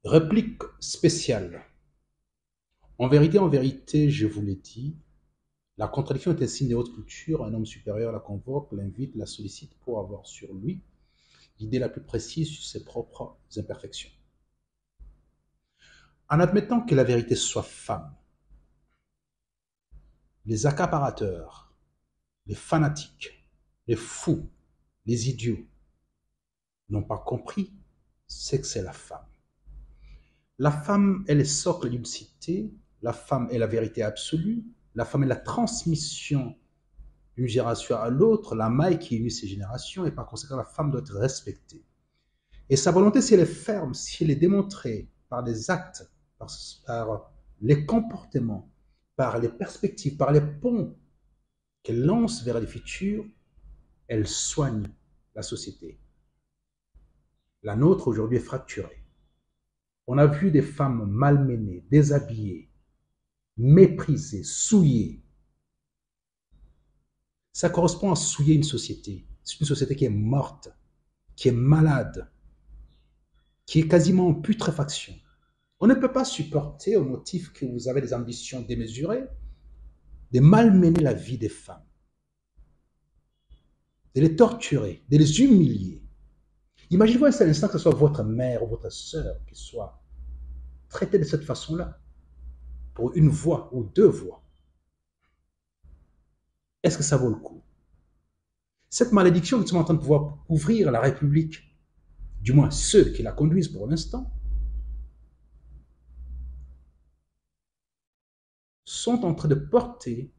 Réplique spéciale. En vérité, je vous l'ai dit, la contradiction est un signe de haute culture. Un homme supérieur la convoque, l'invite, la sollicite pour avoir sur lui l'idée la plus précise sur ses propres imperfections. En admettant que la vérité soit femme, les accaparateurs, les fanatiques, les fous, les idiots n'ont pas compris ce que c'est la femme. La femme est le socle d'une cité, la femme est la vérité absolue, la femme est la transmission d'une génération à l'autre, la maille qui unit ces générations, et par conséquent, la femme doit être respectée. Et sa volonté, si elle est ferme, si elle est démontrée par des actes, par les comportements, par les perspectives, par les ponts qu'elle lance vers le futur, elle soigne la société. La nôtre aujourd'hui est fracturée. On a vu des femmes malmenées, déshabillées, méprisées, souillées. Ça correspond à souiller une société. C'est une société qui est morte, qui est malade, qui est quasiment en putréfaction. On ne peut pas supporter, au motif que vous avez des ambitions démesurées, de malmener la vie des femmes, de les torturer, de les humilier. Imaginez-vous un seul instant que ce soit votre mère ou votre sœur qui soit traitée de cette façon-là, pour une voix ou deux voix. Est-ce que ça vaut le coup? Cette malédiction, nous sommes en train de pouvoir ouvrir la République, du moins ceux qui la conduisent pour l'instant, sont en train de porter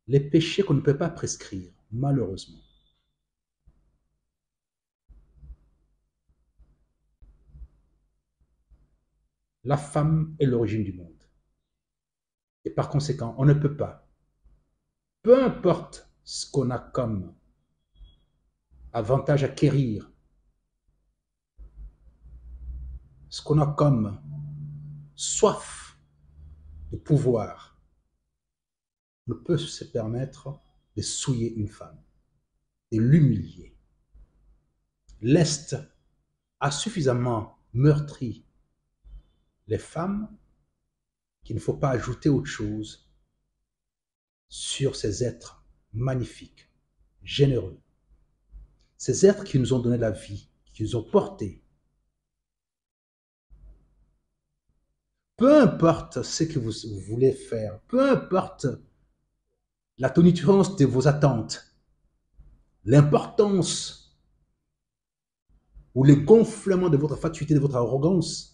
les péchés qu'on ne peut pas prescrire, malheureusement. La femme est l'origine du monde. Et par conséquent, on ne peut pas, peu importe ce qu'on a comme avantage à acquérir, ce qu'on a comme soif de pouvoir, ne peut se permettre de souiller une femme, de l'humilier. L'Est a suffisamment meurtri les femmes qu'il ne faut pas ajouter autre chose sur ces êtres magnifiques, généreux, ces êtres qui nous ont donné la vie, qui nous ont portés. Peu importe ce que vous voulez faire, peu importe la tonitruance de vos attentes, l'importance ou le gonflement de votre fatuité, de votre arrogance,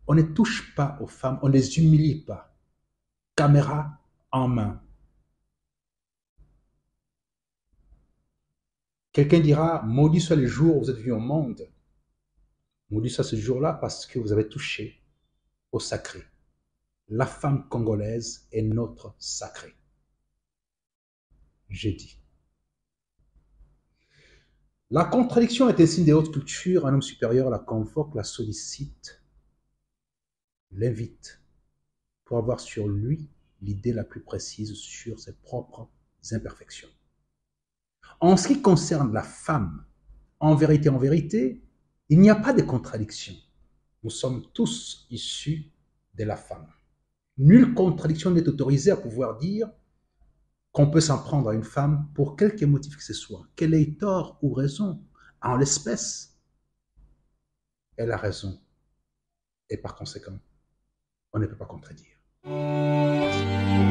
on ne touche pas aux femmes, on ne les humilie pas. Caméra en main. Quelqu'un dira, maudit soit le jour où vous êtes venu au monde. Maudit soit ce jour-là parce que vous avez touché au sacré. La femme congolaise est notre sacré. J'ai dit. La contradiction est un signe des hautes cultures. Un homme supérieur la convoque, la sollicite, l'invite pour avoir sur lui l'idée la plus précise sur ses propres imperfections. En ce qui concerne la femme, en vérité, il n'y a pas de contradiction. Nous sommes tous issus de la femme. Nulle contradiction n'est autorisée à pouvoir dire qu'on peut s'en prendre à une femme pour quelque motif que ce soit, qu'elle ait tort ou raison. En l'espèce, elle a raison. Et par conséquent, on ne peut pas contredire. Merci.